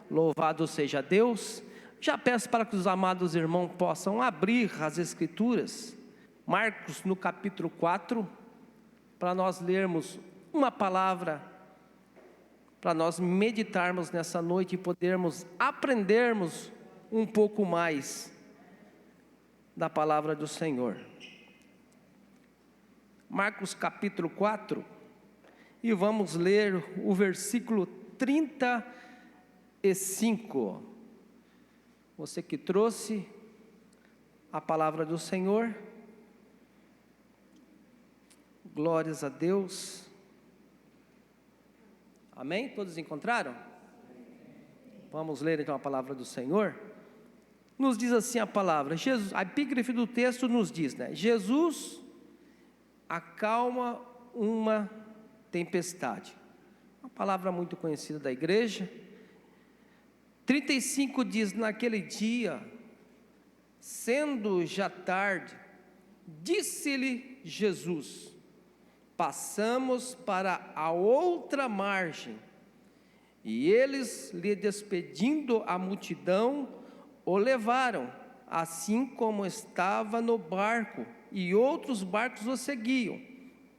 Louvado seja Deus. Já peço para que os amados irmãos possam abrir as Escrituras, Marcos no capítulo 4, para nós lermos uma palavra, para nós meditarmos nessa noite e podermos aprendermos um pouco mais da palavra do Senhor. Marcos capítulo 4, e vamos ler o versículo 35. Você que trouxe a palavra do Senhor, glórias a Deus. Amém? Todos encontraram? Vamos ler então a palavra do Senhor. Nos diz assim a palavra, Jesus, a epígrafe do texto nos diz, Jesus acalma uma tempestade. Uma palavra muito conhecida da igreja. 35 diz, naquele dia, sendo já tarde, disse-lhe Jesus, passamos para a outra margem. E eles, lhe despedindo a multidão, o levaram, assim como estava no barco, e outros barcos o seguiam.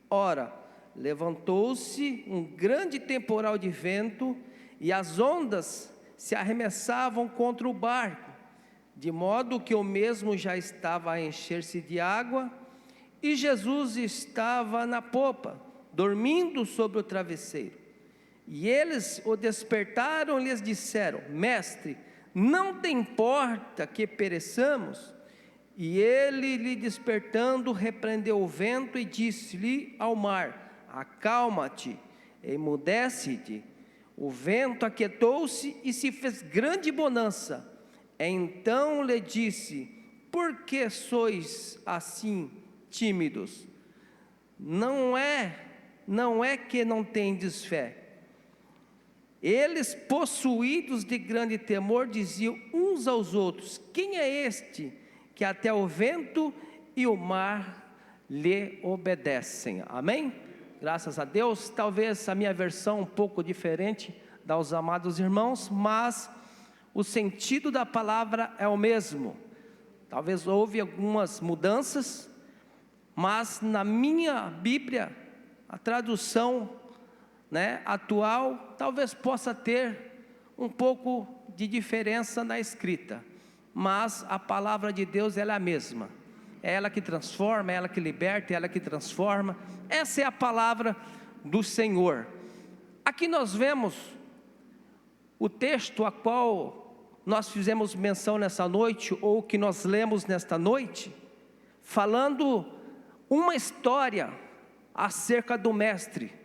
Ora, levantou-se um grande temporal de vento, e as ondas se arremessavam contra o barco, de modo que o mesmo já estava a encher-se de água, e Jesus estava na popa, dormindo sobre o travesseiro. E eles o despertaram e lhes disseram, Mestre, não te importa que pereçamos? E ele, lhe despertando, repreendeu o vento e disse-lhe ao mar, acalma-te, emudece-te. O vento aquietou-se e se fez grande bonança. Então lhe disse, por que sois assim tímidos? Não é que não tendes fé. Eles, possuídos de grande temor, diziam uns aos outros, quem é este que até o vento e o mar lhe obedecem? Amém? Graças a Deus. Talvez a minha versão um pouco diferente dos amados irmãos, mas o sentido da palavra é o mesmo. Talvez houve algumas mudanças, mas na minha Bíblia, a tradução atual, talvez possa ter um pouco de diferença na escrita, mas a palavra de Deus ela é a mesma. É ela que transforma, é ela que liberta, é ela que transforma. Essa é a palavra do Senhor. Aqui nós vemos o texto a qual nós fizemos menção nessa noite, ou que nós lemos nesta noite, falando uma história acerca do mestre,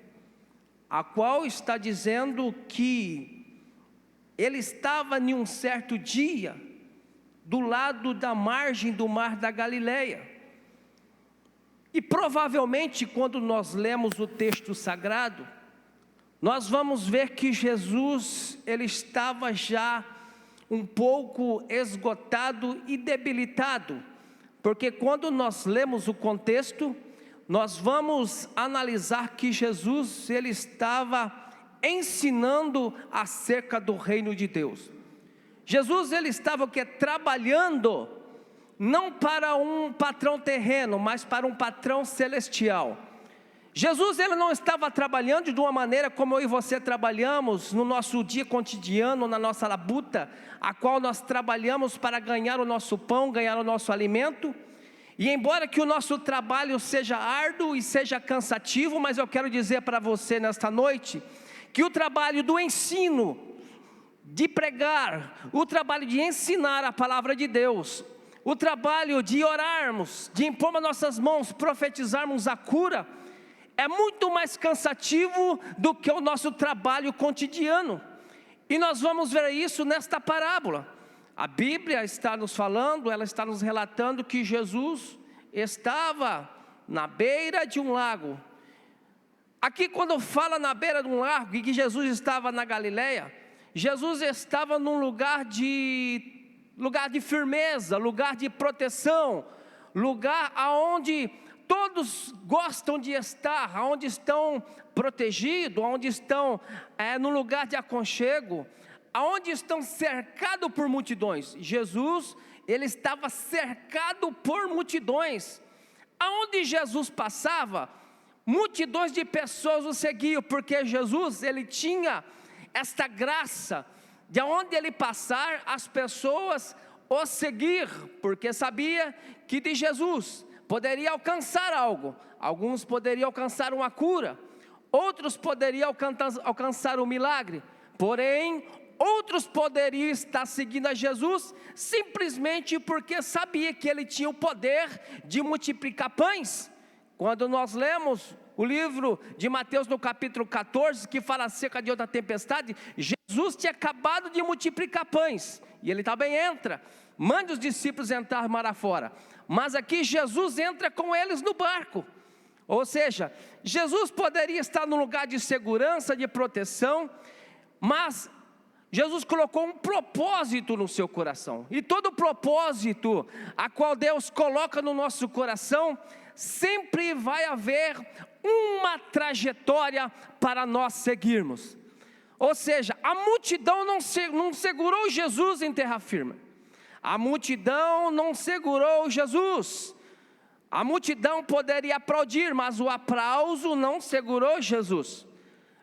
a qual está dizendo que ele estava em um certo dia do lado da margem do mar da Galileia. E provavelmente quando nós lemos o texto sagrado, nós vamos ver que Jesus, ele estava já um pouco esgotado e debilitado, porque quando nós lemos o contexto, nós vamos analisar que Jesus, ele estava ensinando acerca do reino de Deus. Jesus, ele estava trabalhando, não para um patrão terreno, mas para um patrão celestial. Jesus, ele não estava trabalhando de uma maneira como eu e você trabalhamos no nosso dia cotidiano, na nossa labuta, a qual nós trabalhamos para ganhar o nosso pão, ganhar o nosso alimento. E embora que o nosso trabalho seja árduo e seja cansativo, mas eu quero dizer para você nesta noite, que o trabalho do ensino, de pregar, o trabalho de ensinar a palavra de Deus, o trabalho de orarmos, de impor as nossas mãos, profetizarmos a cura, é muito mais cansativo do que o nosso trabalho cotidiano. E nós vamos ver isso nesta parábola. A Bíblia está nos falando, ela está nos relatando que Jesus estava na beira de um lago. Aqui quando fala na beira de um lago, e que Jesus estava na Galileia, Jesus estava num lugar de firmeza, lugar de proteção, lugar aonde todos gostam de estar, aonde estão protegidos, aonde estão num lugar de aconchego, aonde estão cercados por multidões. Jesus, ele estava cercado por multidões. Aonde Jesus passava, multidões de pessoas o seguiam, porque Jesus, ele tinha esta graça, de onde ele passar, as pessoas o seguir, porque sabia que de Jesus poderia alcançar algo. Alguns poderiam alcançar uma cura, outros poderiam alcançar um milagre, porém, outros poderiam estar seguindo a Jesus, simplesmente porque sabia que ele tinha o poder de multiplicar pães. Quando nós lemos o livro de Mateus no capítulo 14, que fala acerca de outra tempestade, Jesus tinha acabado de multiplicar pães, e ele também entra, manda os discípulos entrar mar afora, mas aqui Jesus entra com eles no barco, ou seja, Jesus poderia estar num lugar de segurança, de proteção, mas Jesus colocou um propósito no seu coração, e todo propósito a qual Deus coloca no nosso coração, sempre vai haver uma trajetória para nós seguirmos. Ou seja, a multidão não segurou Jesus em terra firme. A multidão não segurou Jesus. A multidão poderia aplaudir, mas o aplauso não segurou Jesus.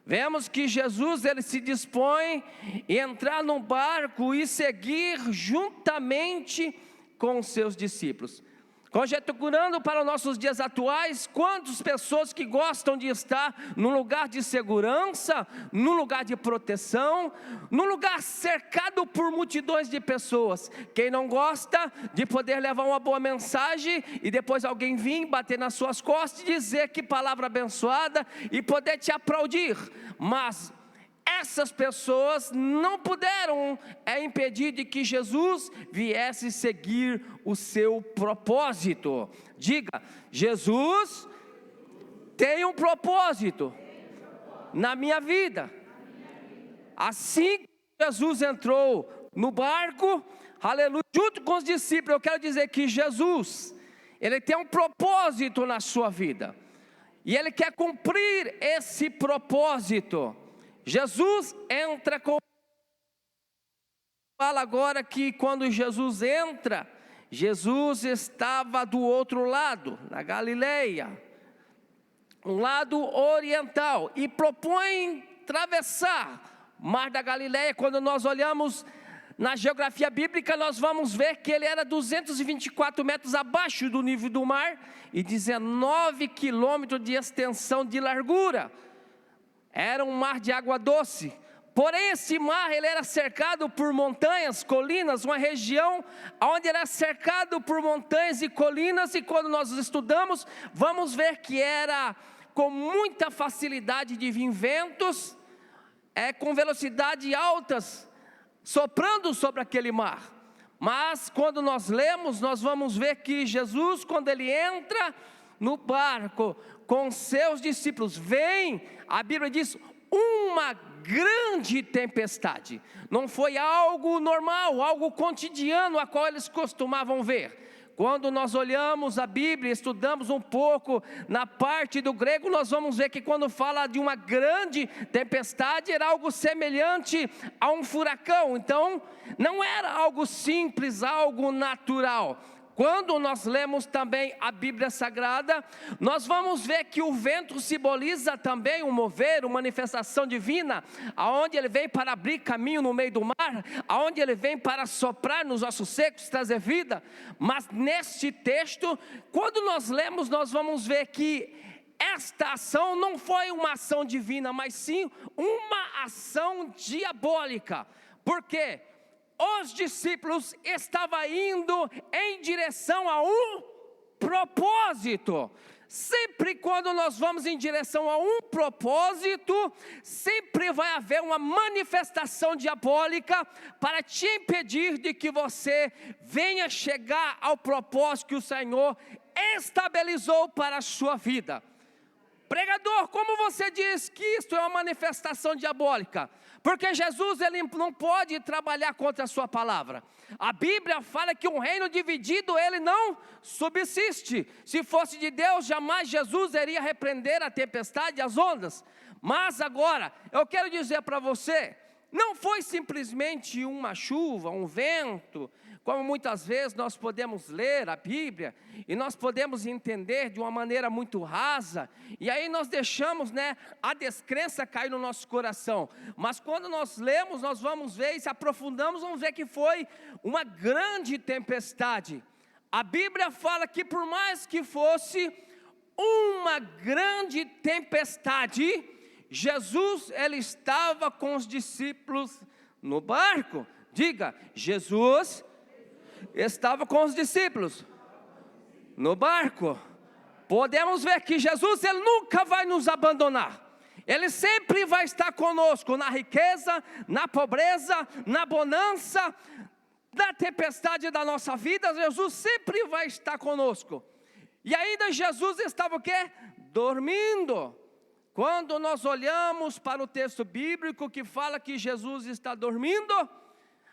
Vemos que Jesus, ele se dispõe a entrar no barco e seguir juntamente com os seus discípulos. Conjecturando para os nossos dias atuais, quantas pessoas que gostam de estar num lugar de segurança, num lugar de proteção, num lugar cercado por multidões de pessoas. Quem não gosta de poder levar uma boa mensagem e depois alguém vir bater nas suas costas e dizer que palavra abençoada e poder te aplaudir, mas essas pessoas não puderam impedir de que Jesus viesse seguir o seu propósito. Diga, Jesus tem um propósito na minha vida. Assim que Jesus entrou no barco, aleluia, junto com os discípulos, eu quero dizer que Jesus, ele tem um propósito na sua vida, e ele quer cumprir esse propósito. Jesus entra com... Fala agora que quando Jesus entra, Jesus estava do outro lado, na Galileia, um lado oriental, e propõe atravessar o mar da Galileia. Quando nós olhamos na geografia bíblica, nós vamos ver que ele era 224 metros abaixo do nível do mar, e 19 quilômetros de extensão de largura. Era um mar de água doce, porém esse mar ele era cercado por montanhas, colinas, uma região onde era cercado por montanhas e colinas, e quando nós estudamos, vamos ver que era com muita facilidade de vir ventos, com velocidade altas, soprando sobre aquele mar. Mas quando nós lemos, nós vamos ver que Jesus, quando ele entra no barco com seus discípulos, vem, a Bíblia diz, uma grande tempestade. Não foi algo normal, algo cotidiano a qual eles costumavam ver. Quando nós olhamos a Bíblia, estudamos um pouco na parte do grego, nós vamos ver que quando fala de uma grande tempestade, era algo semelhante a um furacão. Então, não era algo simples, algo natural. Quando nós lemos também a Bíblia Sagrada, nós vamos ver que o vento simboliza também um mover, uma manifestação divina, aonde ele vem para abrir caminho no meio do mar, aonde ele vem para soprar nos ossos secos, trazer vida. Mas neste texto, quando nós lemos, nós vamos ver que esta ação não foi uma ação divina, mas sim uma ação diabólica. Por quê? Os discípulos estavam indo em direção a um propósito. Sempre quando nós vamos em direção a um propósito, sempre vai haver uma manifestação diabólica para te impedir de que você venha chegar ao propósito que o Senhor estabilizou para a sua vida. Pregador, como você diz que isto é uma manifestação diabólica? Porque Jesus ele não pode trabalhar contra a sua palavra. A Bíblia fala que um reino dividido ele não subsiste. Se fosse de Deus, jamais Jesus iria repreender a tempestade e as ondas. Mas agora, eu quero dizer para você não foi simplesmente uma chuva, um vento, como muitas vezes nós podemos ler a Bíblia, e nós podemos entender de uma maneira muito rasa, e aí nós deixamos, a descrença cair no nosso coração. Mas quando nós lemos, nós vamos ver, e se aprofundamos, vamos ver que foi uma grande tempestade. A Bíblia fala que por mais que fosse uma grande tempestade, Jesus, ele estava com os discípulos no barco. Diga, Jesus estava com os discípulos no barco. Podemos ver que Jesus, ele nunca vai nos abandonar. Ele sempre vai estar conosco, na riqueza, na pobreza, na bonança, na tempestade da nossa vida. Jesus sempre vai estar conosco. E ainda Jesus estava o quê? Dormindo. Quando nós olhamos para o texto bíblico que fala que Jesus está dormindo,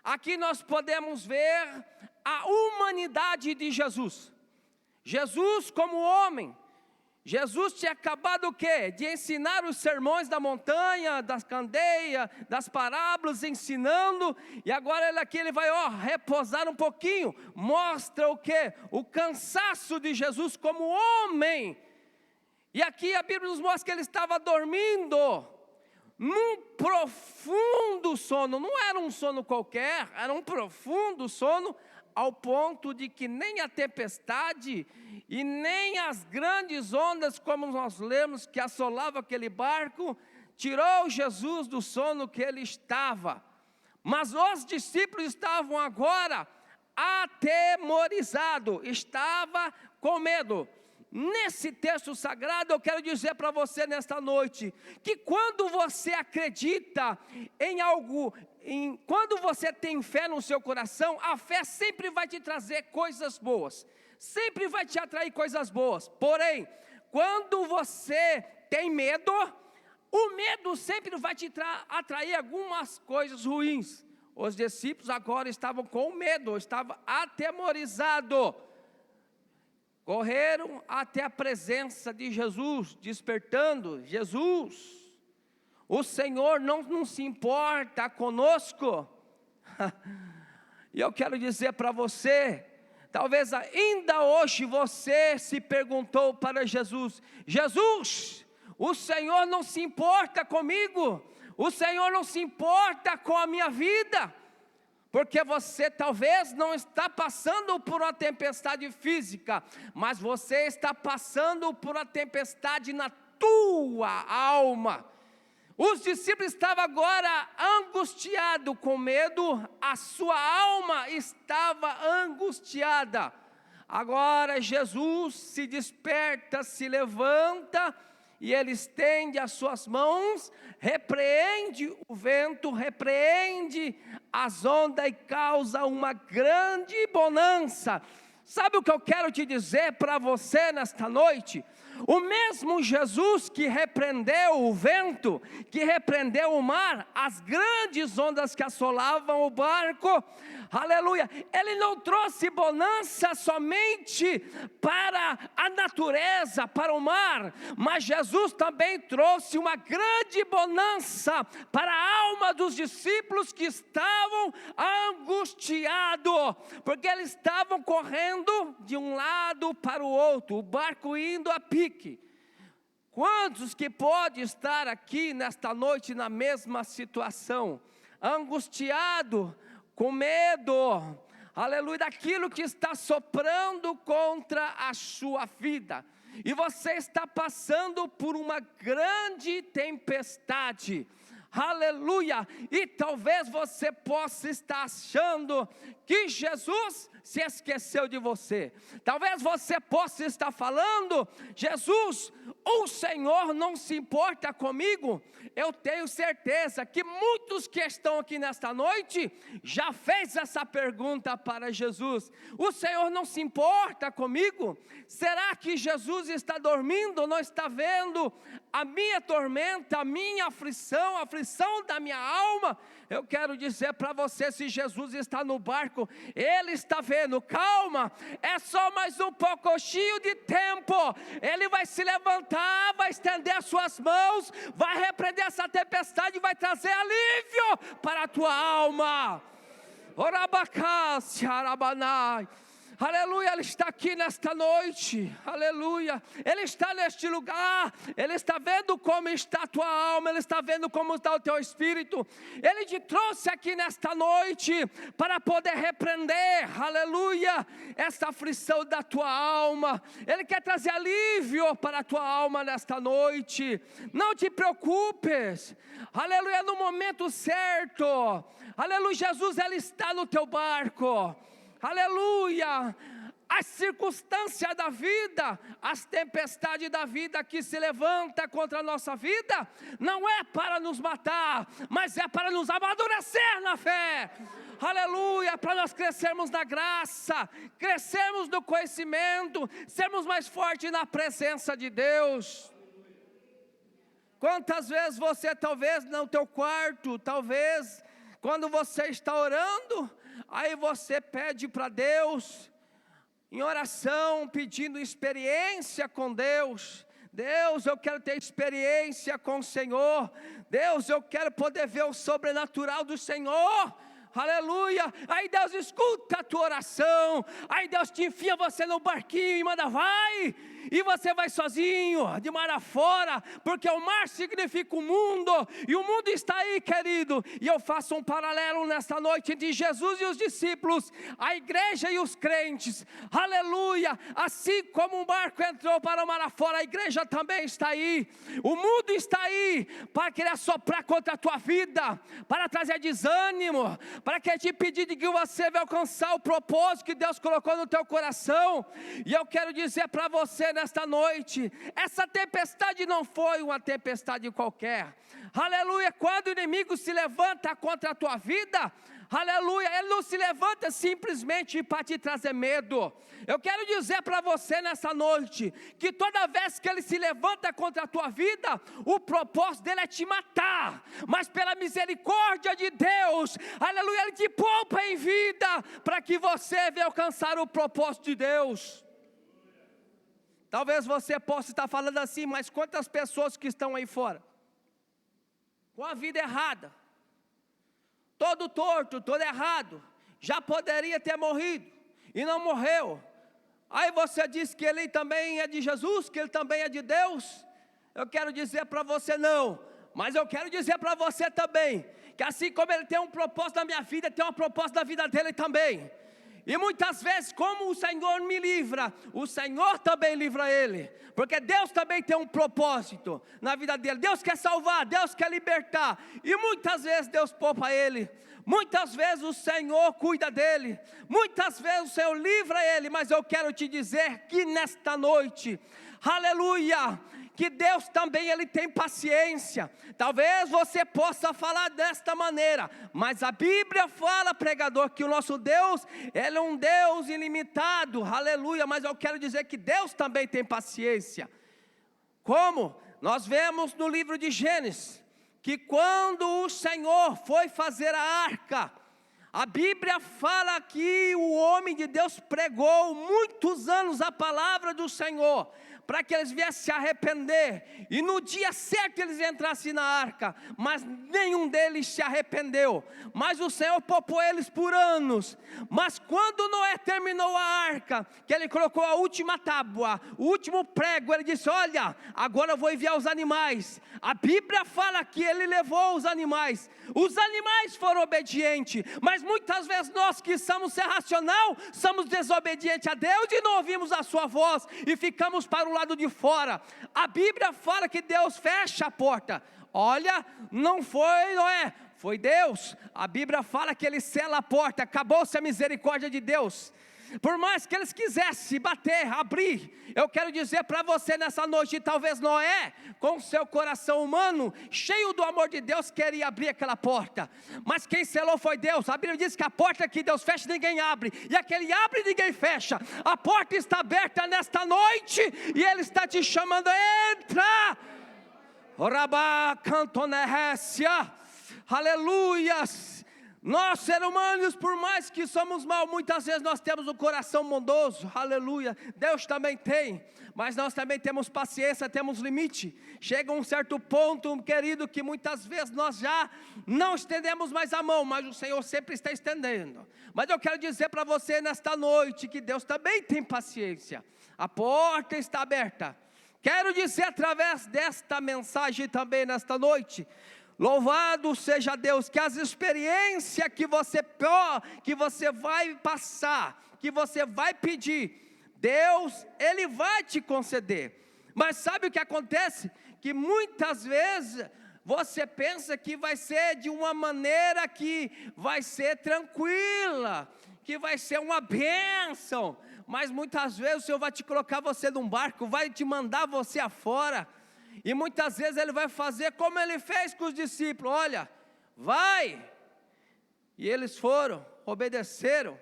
aqui nós podemos ver a humanidade de Jesus. Jesus como homem. Jesus tinha acabado o quê? De ensinar os sermões da montanha, das candeias, das parábolas, ensinando. E agora ele vai repousar um pouquinho. Mostra o quê? O cansaço de Jesus como homem. E aqui a Bíblia nos mostra que ele estava dormindo num profundo sono. Não era um sono qualquer, era um profundo sono, ao ponto de que nem a tempestade e nem as grandes ondas, como nós lemos, que assolavam aquele barco, tirou Jesus do sono que ele estava. Mas os discípulos estavam agora atemorizados, estavam com medo. Nesse texto sagrado eu quero dizer para você nesta noite, que quando você acredita em algo, quando você tem fé no seu coração, a fé sempre vai te trazer coisas boas, sempre vai te atrair coisas boas. Porém, quando você tem medo, o medo sempre vai te atrair algumas coisas ruins. Os discípulos agora estavam com medo, estavam atemorizados. Correram até a presença de Jesus, despertando: Jesus, o Senhor não se importa conosco. E eu quero dizer para você, talvez ainda hoje você se perguntou para Jesus: Jesus, o Senhor não se importa comigo, o Senhor não se importa com a minha vida. Porque você talvez não está passando por uma tempestade física, mas você está passando por uma tempestade na tua alma. Os discípulos estavam agora angustiados com medo, a sua alma estava angustiada. Agora Jesus se desperta, se levanta, e ele estende as suas mãos, repreende o vento, repreende as ondas e causa uma grande bonança. Sabe o que eu quero te dizer para você nesta noite? O mesmo Jesus que repreendeu o vento, que repreendeu o mar, as grandes ondas que assolavam o barco, aleluia, ele não trouxe bonança somente para a natureza, para o mar, mas Jesus também trouxe uma grande bonança para a alma dos discípulos que estavam angustiados, porque eles estavam correndo de um lado para o outro, o barco indo a pique. Quantos que pode estar aqui nesta noite na mesma situação, angustiado, com medo, aleluia, daquilo que está soprando contra a sua vida, e você está passando por uma grande tempestade, aleluia, e talvez você possa estar achando que Jesus se esqueceu de você. Talvez você possa estar falando: Jesus, o Senhor não se importa comigo. Eu tenho certeza que muitos que estão aqui nesta noite já fez essa pergunta para Jesus: o Senhor não se importa comigo? Será que Jesus está dormindo, não está vendo a minha tormenta, a minha aflição, a aflição da minha alma? Eu quero dizer para você, se Jesus está no barco, Ele está vendo, calma, é só mais um pouquinho de tempo, Ele vai se levantar, vai estender as suas mãos, vai repreender essa tempestade, vai trazer alívio para a tua alma. Orabacá, Arabanai. Aleluia, Ele está aqui nesta noite, aleluia, Ele está neste lugar, Ele está vendo como está a tua alma, Ele está vendo como está o teu espírito, Ele te trouxe aqui nesta noite, para poder repreender, aleluia, essa aflição da tua alma, Ele quer trazer alívio para a tua alma nesta noite, não te preocupes, aleluia, no momento certo, aleluia, Jesus, Ele está no teu barco, aleluia, as circunstâncias da vida, as tempestades da vida que se levanta contra a nossa vida, não é para nos matar, mas é para nos amadurecer na fé, aleluia, para nós crescermos na graça, crescermos no conhecimento, sermos mais fortes na presença de Deus. Quantas vezes você talvez no teu quarto, talvez quando você está orando, aí você pede para Deus, em oração, pedindo experiência com Deus. Deus, eu quero ter experiência com o Senhor. Deus, eu quero poder ver o sobrenatural do Senhor. Aleluia, aí Deus escuta a tua oração, aí Deus te enfia você no barquinho e manda vai, e você vai sozinho, de mar afora, porque o mar significa o mundo, e o mundo está aí, querido, e eu faço um paralelo nesta noite entre Jesus e os discípulos, a igreja e os crentes, aleluia, assim como um barco entrou para o mar afora, a igreja também está aí, o mundo está aí, para querer soprar contra a tua vida, para trazer desânimo, para que te pedir de que você vai alcançar o propósito que Deus colocou no teu coração. E eu quero dizer para você nesta noite, essa tempestade não foi uma tempestade qualquer, aleluia, quando o inimigo se levanta contra a tua vida, aleluia, ele não se levanta simplesmente para te trazer medo. Eu quero dizer para você nessa noite, que toda vez que ele se levanta contra a tua vida, o propósito dele é te matar, mas pela misericórdia de Deus, aleluia, ele te poupa em vida, para que você venha alcançar o propósito de Deus. Talvez você possa estar falando assim, mas quantas pessoas que estão aí fora, com a vida errada, todo torto, todo errado, já poderia ter morrido, e não morreu, aí você diz que ele também é de Jesus, que ele também é de Deus. Eu quero dizer para você não, mas eu quero dizer para você também, que assim como ele tem um propósito na minha vida, tem um propósito na vida dele também. E muitas vezes, como o Senhor me livra, o Senhor também livra ele, porque Deus também tem um propósito na vida dele. Deus quer salvar, Deus quer libertar, e muitas vezes Deus poupa ele, muitas vezes o Senhor cuida dele, muitas vezes o Senhor livra ele. Mas eu quero te dizer que nesta noite, aleluia, que Deus também ele tem paciência. Talvez você possa falar desta maneira, mas a Bíblia fala, pregador, que o nosso Deus, ele é um Deus ilimitado, aleluia, mas eu quero dizer que Deus também tem paciência. Como? Nós vemos no livro de Gênesis, que quando o Senhor foi fazer a arca, a Bíblia fala que o homem de Deus pregou muitos anos a palavra do Senhor, para que eles viessem se arrepender, e no dia certo eles entrassem na arca, mas nenhum deles se arrependeu, mas o Senhor poupou eles por anos. Mas quando Noé terminou a arca, que ele colocou a última tábua, o último prego, ele disse, olha, agora eu vou enviar os animais. A Bíblia fala que ele levou os animais foram obedientes, mas muitas vezes nós que somos irracional, somos desobedientes a Deus, e não ouvimos a sua voz, e ficamos para o lado de fora. A Bíblia fala que Deus fecha a porta. Olha, não foi Noé, foi Deus. A Bíblia fala que ele sela a porta, acabou-se a misericórdia de Deus. Por mais que eles quisessem bater, abrir, eu quero dizer para você nessa noite, talvez Noé, com seu coração humano, cheio do amor de Deus, queria abrir aquela porta, mas quem selou foi Deus. A Bíblia diz que a porta que Deus fecha, ninguém abre, e aquele abre, ninguém fecha. A porta está aberta nesta noite, e Ele está te chamando, entra, Orabá, cantonécia, aleluias. Nós, seres humanos, por mais que somos mal, muitas vezes nós temos um coração bondoso, aleluia. Deus também tem, mas nós também temos paciência, temos limite. Chega um certo ponto, querido, que muitas vezes nós já não estendemos mais a mão, mas o Senhor sempre está estendendo. Mas eu quero dizer para você nesta noite, que Deus também tem paciência, a porta está aberta. Quero dizer através desta mensagem também nesta noite, louvado seja Deus, que as experiências que você vai passar, que você vai pedir, Deus, Ele vai te conceder. Mas sabe o que acontece? Que muitas vezes você pensa que vai ser de uma maneira que vai ser tranquila, que vai ser uma bênção, mas muitas vezes o Senhor vai te colocar você num barco, vai te mandar você afora, e muitas vezes Ele vai fazer como Ele fez com os discípulos, olha, vai, e eles foram, obedeceram.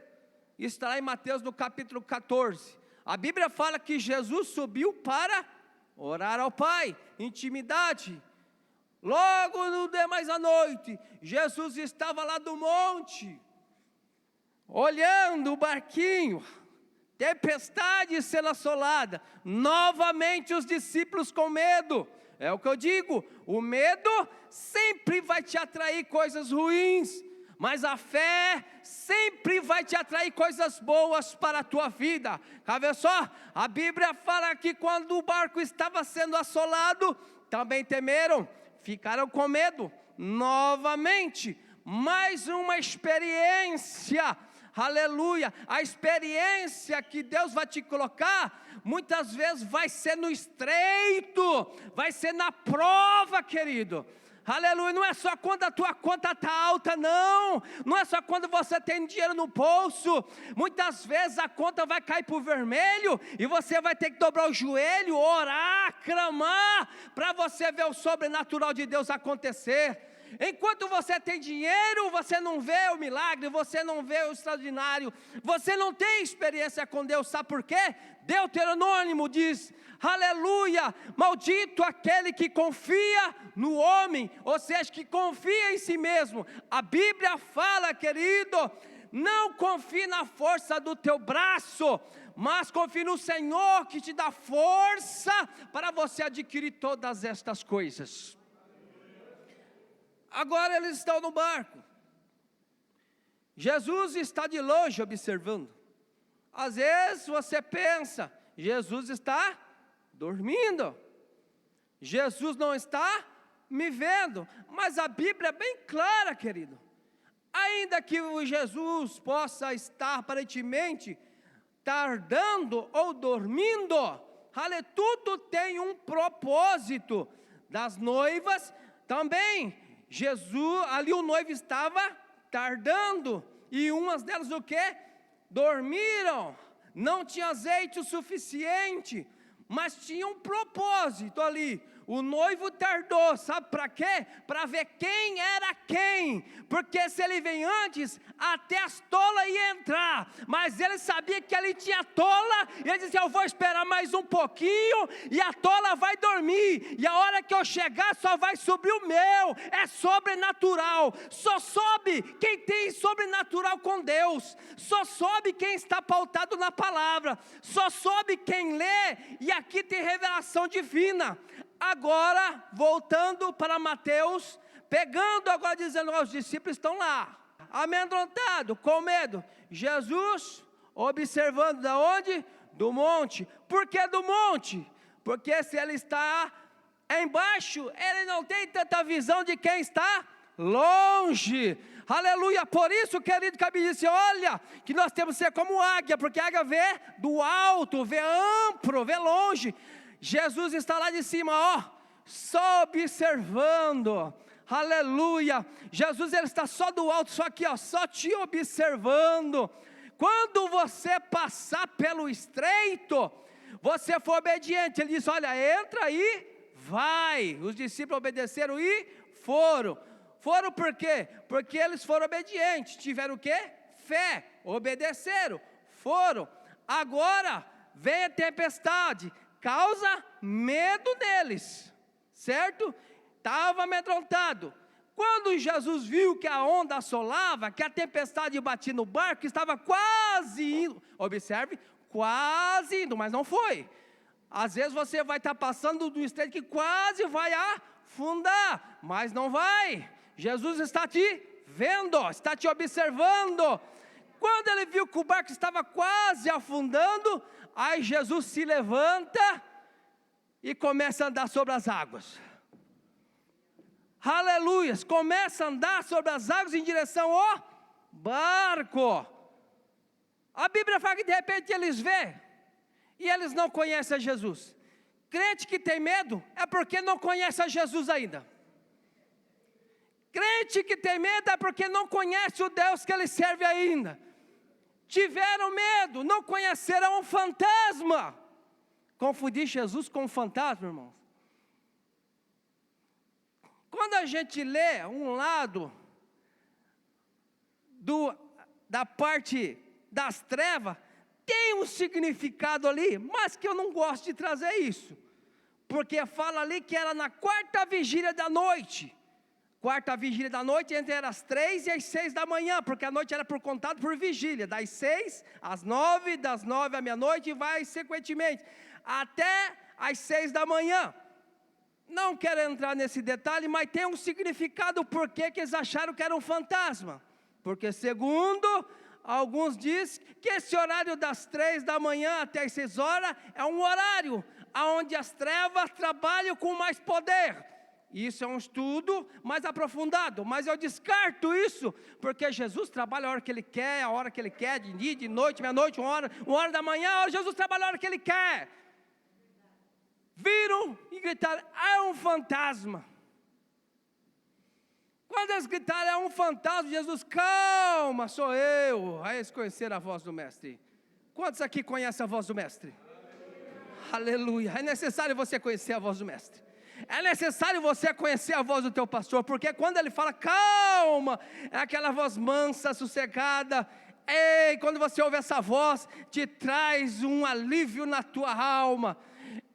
Isso está lá em Mateus no capítulo 14, a Bíblia fala que Jesus subiu para orar ao Pai, intimidade. Logo no demais à noite, Jesus estava lá do monte, olhando o barquinho, tempestade sendo assolada, novamente os discípulos com medo. É o que eu digo, o medo sempre vai te atrair coisas ruins, mas a fé sempre vai te atrair coisas boas para a tua vida. Quer ver só? A Bíblia fala que quando o barco estava sendo assolado, também temeram, ficaram com medo, novamente, mais uma experiência, aleluia. A experiência que Deus vai te colocar, muitas vezes vai ser no estreito, vai ser na prova, querido. Aleluia, não é só quando a tua conta está alta, não é só quando você tem dinheiro no bolso. Muitas vezes a conta vai cair para o vermelho, e você vai ter que dobrar o joelho, orar, clamar, para você ver o sobrenatural de Deus acontecer. Enquanto você tem dinheiro, você não vê o milagre, você não vê o extraordinário, você não tem experiência com Deus. Sabe por quê? Deuteronômio diz, aleluia, maldito aquele que confia no homem, ou seja, que confia em si mesmo. A Bíblia fala, querido, não confie na força do teu braço, mas confie no Senhor que te dá força para você adquirir todas estas coisas. Agora eles estão no barco, Jesus está de longe observando. Às vezes você pensa, Jesus está dormindo, Jesus não está me vendo, mas a Bíblia é bem clara, querido. Ainda que o Jesus possa estar aparentemente tardando ou dormindo, tudo tem um propósito. Das noivas também, Jesus, ali o noivo estava tardando, e umas delas o quê? Dormiram, não tinha azeite o suficiente, mas tinha um propósito ali. O noivo tardou, sabe para quê? Para ver quem era quem, porque se ele vem antes, até as tolas iam entrar, mas ele sabia que ali tinha tola, e ele disse, eu vou esperar mais um pouquinho, e a tola vai dormir, e a hora que eu chegar, só vai subir o meu. É sobrenatural, só sobe quem tem sobrenatural com Deus, só sobe quem está pautado na palavra, só sobe quem lê, e aqui tem revelação divina. Agora, voltando para Mateus, pegando agora, dizendo, os discípulos estão lá, amedrontados, com medo. Jesus observando da onde? Do monte. Por que do monte? Porque se ele está embaixo, ele não tem tanta visão de quem está longe. Aleluia, por isso, querido, que a Bíblia diz, olha, que nós temos que ser como águia, porque a águia vê do alto, vê amplo, vê longe. Jesus está lá de cima, só observando, aleluia. Jesus, ele está só do alto, só aqui, só te observando. Quando você passar pelo estreito, você for obediente, ele diz, olha, entra aí, vai. Os discípulos obedeceram e foram. Foram por quê? Porque eles foram obedientes, tiveram o quê? Fé, obedeceram, foram. Agora, vem a tempestade, causa medo neles, certo? Estava amedrontado. Quando Jesus viu que a onda assolava, que a tempestade batia no barco, que estava quase indo, observe, quase indo, mas não foi. Às vezes você vai estar passando do estreito que quase vai afundar, mas não vai. Jesus está te vendo, está te observando. Quando ele viu que o barco estava quase afundando, aí Jesus se levanta e começa a andar sobre as águas. Aleluias, começa a andar sobre as águas em direção ao barco. A Bíblia fala que de repente eles vê e eles não conhecem a Jesus. Crente que tem medo é porque não conhece a Jesus ainda. Crente que tem medo é porque não conhece o Deus que ele serve ainda. Tiveram medo, não conheceram um fantasma. Confundir Jesus com um fantasma, irmãos. Quando a gente lê um lado da parte das trevas, tem um significado ali, mas que eu não gosto de trazer isso. Porque fala ali que era na quarta vigília da noite. Quarta vigília da noite entre as 3 e as 6 da manhã, porque a noite era contado por vigília, das 6 às 9, das 9 à meia-noite e vai sequentemente, até as 6 da manhã. Não quero entrar nesse detalhe, mas tem um significado por que eles acharam que era um fantasma. Porque segundo alguns dizem que esse horário das 3 da manhã até as 6 horas é um horário onde as trevas trabalham com mais poder. Isso é um estudo mais aprofundado, mas eu descarto isso, porque Jesus trabalha a hora que Ele quer, a hora que Ele quer, de dia, de noite, meia-noite, uma hora da manhã, Jesus trabalha a hora que Ele quer. Viram e gritaram, é um fantasma. Quando eles gritaram, é um fantasma, Jesus, calma, sou eu. Aí eles conheceram a voz do mestre. Quantos aqui conhecem a voz do mestre? Aleluia. É necessário você conhecer a voz do mestre. É necessário você conhecer a voz do teu pastor, porque quando ele fala calma, é aquela voz mansa, sossegada. Ei, quando você ouve essa voz, te traz um alívio na tua alma.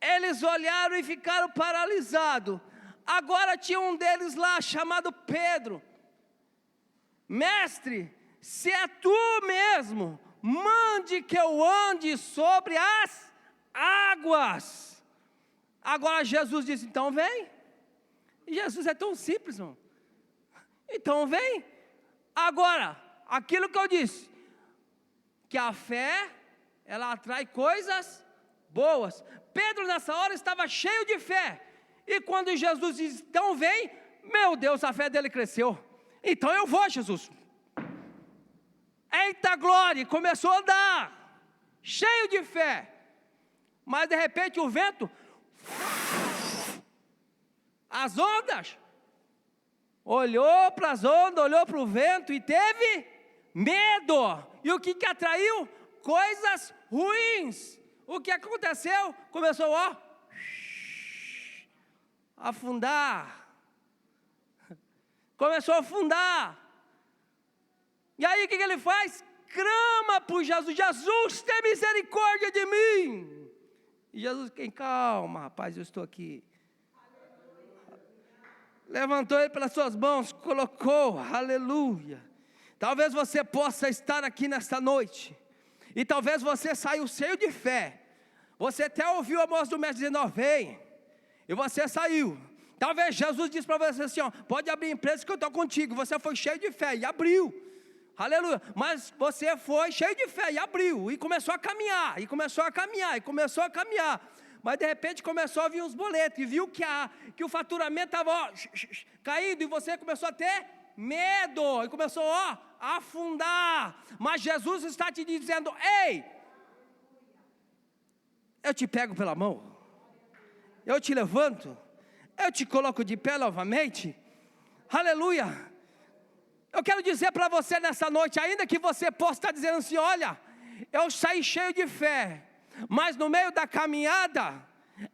Eles olharam e ficaram paralisados. Agora tinha um deles lá, chamado Pedro. Mestre, se é tu mesmo, mande que eu ande sobre as águas. Agora Jesus disse, então vem. E Jesus é tão simples, irmão. Então vem. Agora, aquilo que eu disse, que a fé, ela atrai coisas boas. Pedro nessa hora estava cheio de fé. E quando Jesus diz, então vem, meu Deus, a fé dele cresceu. Então eu vou, Jesus. Eita glória, começou a andar, cheio de fé. Mas de repente o vento, as ondas, olhou para as ondas, olhou para o vento e teve medo. E o que atraiu? Coisas ruins. O que aconteceu? Começou a afundar. Começou a afundar. E aí o que ele faz? Clama por Jesus. Jesus, tem misericórdia de mim. E Jesus, calma, rapaz, eu estou aqui. Levantou ele pelas suas mãos, colocou, aleluia. Talvez você possa estar aqui nesta noite. E talvez você saiu cheio de fé. Você até ouviu a voz do mestre dizendo, ó, vem. E você saiu. Talvez Jesus disse para você assim, ó, pode abrir empresa que eu estou contigo. Você foi cheio de fé e abriu. Aleluia. Mas você foi cheio de fé e abriu. E começou a caminhar. E começou a caminhar. E começou a caminhar. Mas de repente começou a vir uns boletos. E viu que o faturamento estava caindo. E você começou a ter medo. E começou a afundar. Mas Jesus está te dizendo, ei, eu te pego pela mão. Eu te levanto. Eu te coloco de pé novamente. Aleluia. Eu quero dizer para você nessa noite, ainda que você possa estar dizendo assim, olha, eu saí cheio de fé, mas no meio da caminhada,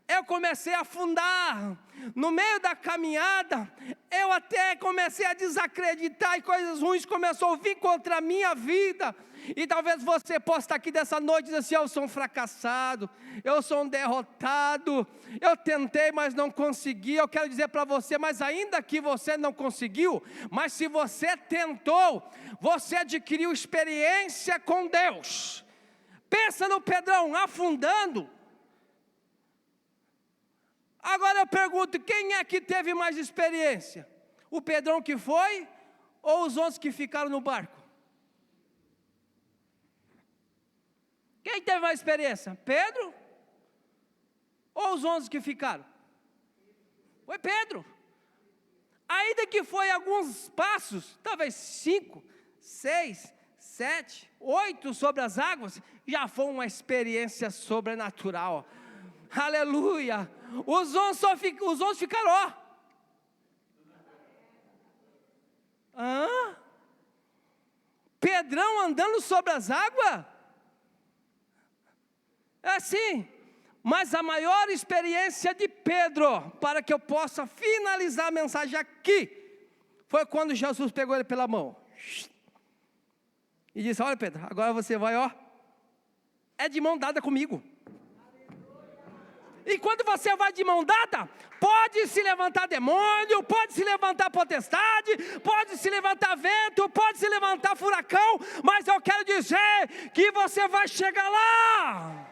eu comecei a afundar. No meio da caminhada, eu até comecei a desacreditar e coisas ruins começaram a vir contra a minha vida. E talvez você possa estar aqui dessa noite e dizer assim: eu sou um fracassado, eu sou um derrotado, eu tentei, mas não consegui. Eu quero dizer para você, mas ainda que você não conseguiu, mas se você tentou, você adquiriu experiência com Deus. Pensa no Pedrão afundando. Agora eu pergunto, quem é que teve mais experiência? O Pedrão que foi ou os 11 que ficaram no barco? Quem teve mais experiência? Pedro ou os 11 que ficaram? Foi Pedro. Ainda que foi alguns passos, talvez 5, 6, 7, 8 sobre as águas, já foi uma experiência sobrenatural. Aleluia. Os 11 ficaram, ó. Pedrão andando sobre as águas? É assim. Mas a maior experiência de Pedro, para que eu possa finalizar a mensagem aqui, foi quando Jesus pegou ele pela mão e disse: olha, Pedro, agora você vai, ó, é de mão dada comigo. E quando você vai de mão dada, pode se levantar demônio, pode se levantar potestade, pode se levantar vento, pode se levantar furacão, mas eu quero dizer que você vai chegar lá.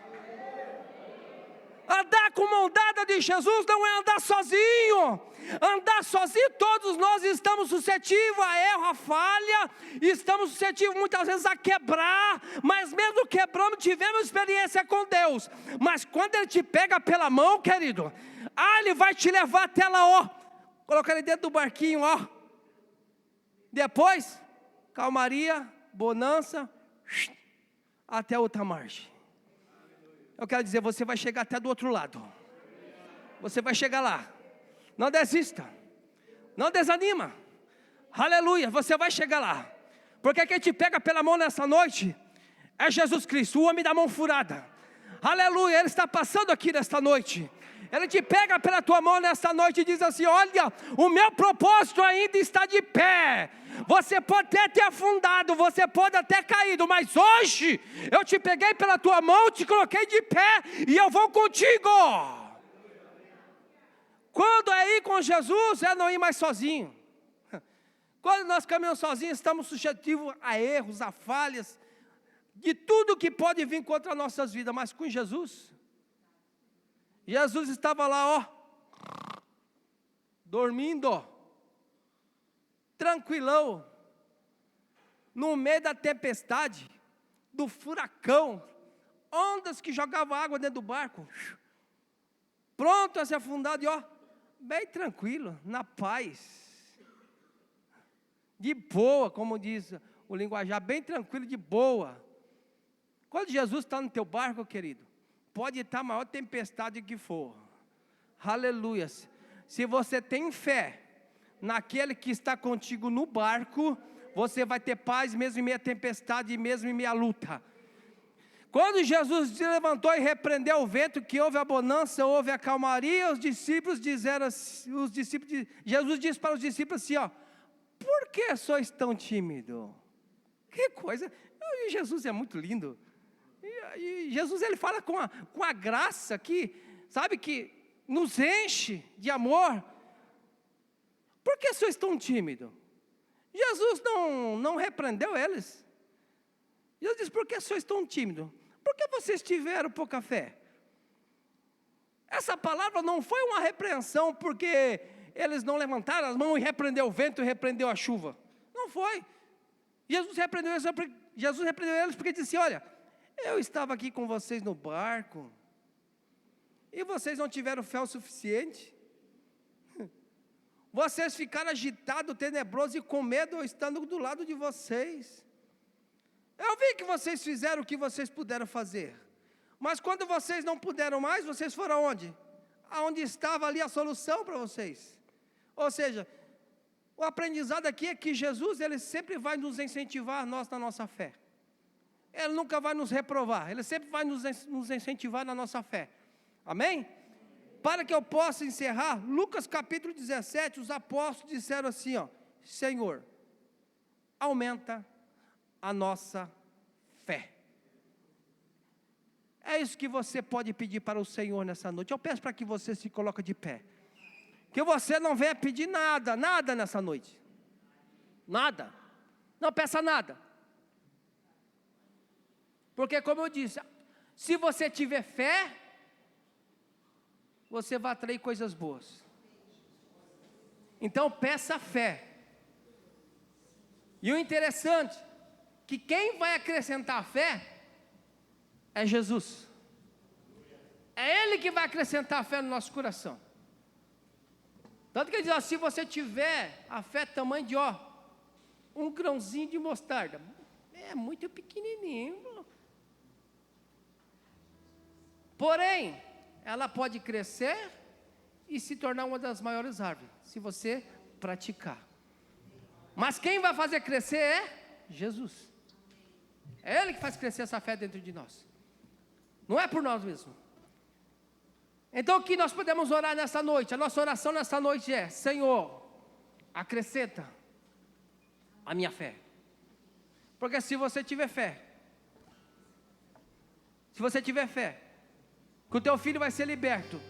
Andar com mão dada de Jesus não é andar sozinho. Andar sozinho, todos nós estamos suscetíveis a erro, a falha, estamos suscetíveis muitas vezes a quebrar, mas mesmo quebrando, tivemos experiência com Deus. Mas quando Ele te pega pela mão, querido, Ele vai te levar até lá, ó, colocar Ele dentro do barquinho, ó. Depois, calmaria, bonança, até outra margem. Eu quero dizer, você vai chegar até do outro lado. Você vai chegar lá. Não desista. Não desanima. Aleluia, você vai chegar lá. Porque quem te pega pela mão nessa noite é Jesus Cristo, o homem da mão furada. Aleluia, Ele está passando aqui nesta noite. Ele te pega pela tua mão nesta noite e diz assim: olha, o meu propósito ainda está de pé. Você pode até ter afundado, você pode até caído, mas hoje eu te peguei pela tua mão, te coloquei de pé e eu vou contigo. Quando é ir com Jesus, é não ir mais sozinho. Quando nós caminhamos sozinhos, estamos suscetíveis a erros, a falhas, de tudo que pode vir contra nossas vidas, mas com Jesus estava lá, ó, dormindo, tranquilão, no meio da tempestade, do furacão, ondas que jogavam água dentro do barco, pronto a se afundar, e ó, bem tranquilo, na paz, de boa, como diz o linguajar, bem tranquilo, de boa. Quando Jesus está no teu barco, querido, pode estar a maior tempestade que for, aleluia. Se você tem fé naquele que está contigo no barco, você vai ter paz mesmo em meio à tempestade e mesmo em meio à luta. Quando Jesus se levantou e repreendeu o vento, que houve a bonança, houve a calmaria, os discípulos disseram, Jesus disse para os discípulos assim, ó: por que sois tão tímidos? Que coisa, Jesus é muito lindo. E Jesus, ele fala com a graça que, sabe, que nos enche de amor. Por que sois tão tímidos? Jesus não repreendeu eles. Jesus disse: por que sois tão tímidos? Por que vocês tiveram pouca fé? Essa palavra não foi uma repreensão porque eles não levantaram as mãos e repreendeu o vento e repreendeu a chuva. Não foi. Jesus repreendeu eles porque disse: olha, eu estava aqui com vocês no barco e vocês não tiveram fé o suficiente. Vocês ficaram agitados, tenebrosos e com medo eu estando do lado de vocês. Eu vi que vocês fizeram o que vocês puderam fazer. Mas quando vocês não puderam mais, vocês foram aonde? Aonde estava ali a solução para vocês. Ou seja, o aprendizado aqui é que Jesus, Ele sempre vai nos incentivar nós na nossa fé. Ele nunca vai nos reprovar, Ele sempre vai nos incentivar na nossa fé. Amém? para que eu possa encerrar, Lucas capítulo 17, os apóstolos disseram assim, ó: Senhor, aumenta a nossa fé. É isso que você pode pedir para o Senhor nessa noite. Eu peço para que você se coloque de pé, que você não venha pedir nada nessa noite, nada, não peça nada, porque como eu disse, se você tiver fé, você vai atrair coisas boas. Então peça fé. E o interessante, que quem vai acrescentar a fé é Jesus. É Ele que vai acrescentar a fé no nosso coração. Tanto que ele diz, ó, se você tiver a fé tamanho de, um grãozinho de mostarda, é muito pequenininho, porém, ela pode crescer e se tornar uma das maiores árvores, se você praticar. Mas quem vai fazer crescer é Jesus. É Ele que faz crescer essa fé dentro de nós, não é por nós mesmos. Então o que nós podemos orar nessa noite? A nossa oração nessa noite é: Senhor, acrescenta a minha fé. Porque se você tiver fé, que o teu filho vai ser liberto,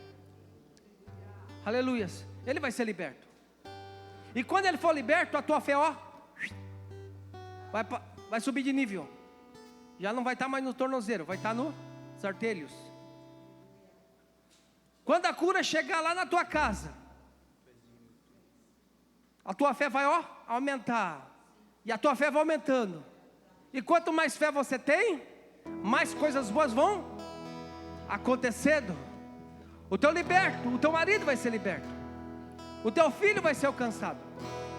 aleluias, ele vai ser liberto. E quando ele for liberto, a tua fé, vai subir de nível. Já não vai estar mais no tornozelo, vai estar nos artelhos. Quando a cura chegar lá na tua casa, a tua fé vai aumentar. E a tua fé vai aumentando. E quanto mais fé você tem, mais coisas boas vão acontecendo. O teu liberto, o teu marido vai ser liberto, o teu filho vai ser alcançado.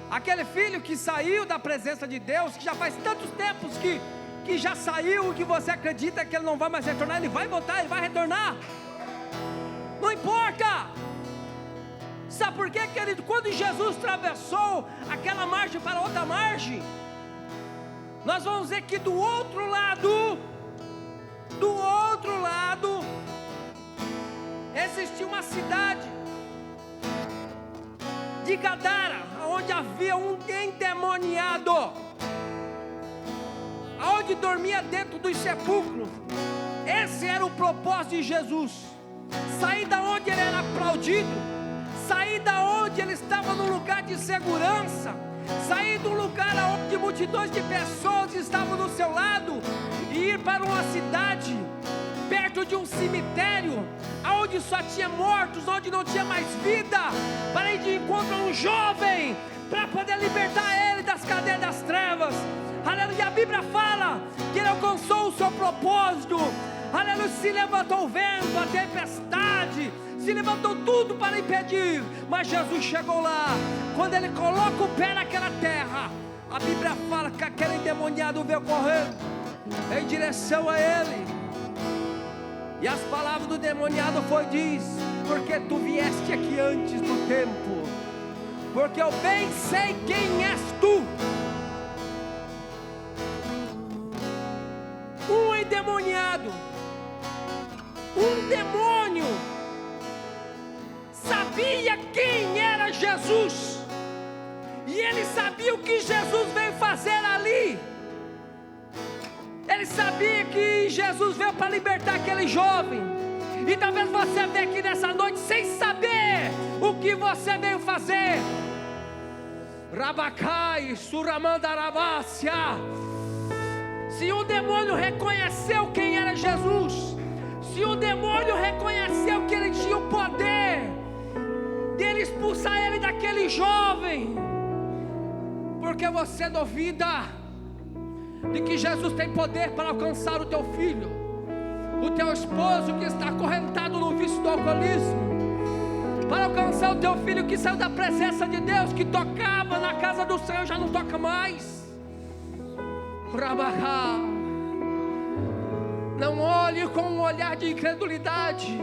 Aquele filho que saiu da presença de Deus, que já faz tantos tempos que já saiu, que você acredita que ele não vai mais retornar, ele vai voltar, ele vai retornar. Não importa. Sabe por quê, querido? Quando Jesus atravessou aquela margem para outra margem, nós vamos ver que do outro lado existia uma cidade de Gadara, onde havia um endemoniado, onde dormia dentro dos sepulcros. Esse era o propósito de Jesus: sair da onde ele era aplaudido, sair da onde ele estava num lugar de segurança, sair de um lugar onde multidões de pessoas estavam do seu lado, e ir para uma cidade perto de um cemitério, onde só tinha mortos, onde não tinha mais vida, para ir de encontro a um jovem, para poder libertar ele das cadeias das trevas. Aleluia. A Bíblia fala que ele alcançou o seu propósito. Aleluia. Se levantou o vento, a tempestade, se levantou tudo para impedir, mas Jesus chegou lá. Quando ele coloca o pé naquela terra, a Bíblia fala que aquele endemoniado veio correndo em direção a ele. E as palavras do endemoniado diz: porque tu vieste aqui antes do tempo, porque eu bem sei quem és tu. Um endemoniado, um demônio, sabia quem era Jesus, e ele sabia o que Jesus veio fazer ali. Ele sabia que Jesus veio para libertar aquele jovem. E talvez você venha aqui nessa noite sem saber o que você veio fazer. Rabacai, Suramandarabácia. Se o demônio reconheceu quem era Jesus, se o demônio reconheceu que ele tinha o poder dele expulsar ele daquele jovem, porque você duvida de que Jesus tem poder para alcançar o teu filho, o teu esposo que está acorrentado no vício do alcoolismo, para alcançar o teu filho que saiu da presença de Deus, que tocava na casa do Senhor, já não toca mais. Rabahá. Não olhe com um olhar de incredulidade,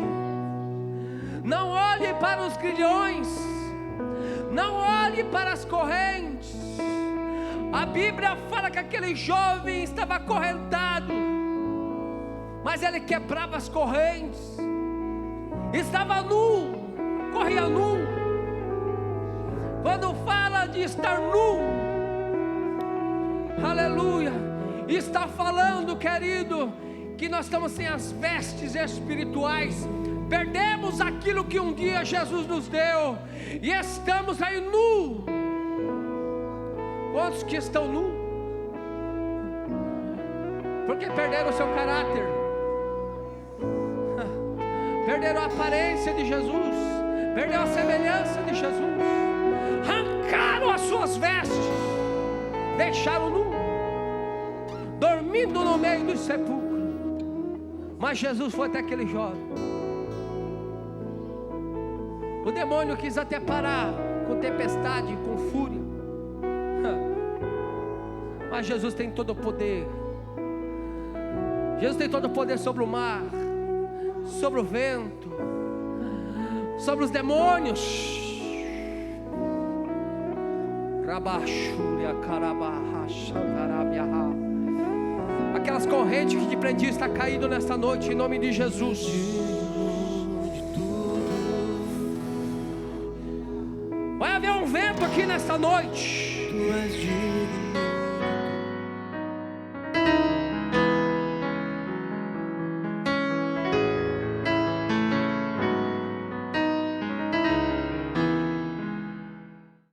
não olhe para os grilhões, não olhe para as correntes. A Bíblia fala que aquele jovem estava acorrentado, mas ele quebrava as correntes, estava nu, corria nu. Quando fala de estar nu, aleluia, está falando, querido, que nós estamos sem as vestes espirituais. Perdemos aquilo que um dia Jesus nos deu e estamos aí nu. Quantos que estão nu? Porque perderam o seu caráter, perderam a aparência de Jesus, perderam a semelhança de Jesus, arrancaram as suas vestes, deixaram nu, dormindo no meio dos sepulcros. Mas Jesus foi até aquele jovem. O demônio quis até parar com tempestade, com fúria, mas Jesus tem todo o poder. Jesus tem todo o poder sobre o mar, sobre o vento, sobre os demônios. Aquelas correntes que te prendiam está caído nesta noite, em nome de Jesus. Vai haver um vento aqui nesta noite.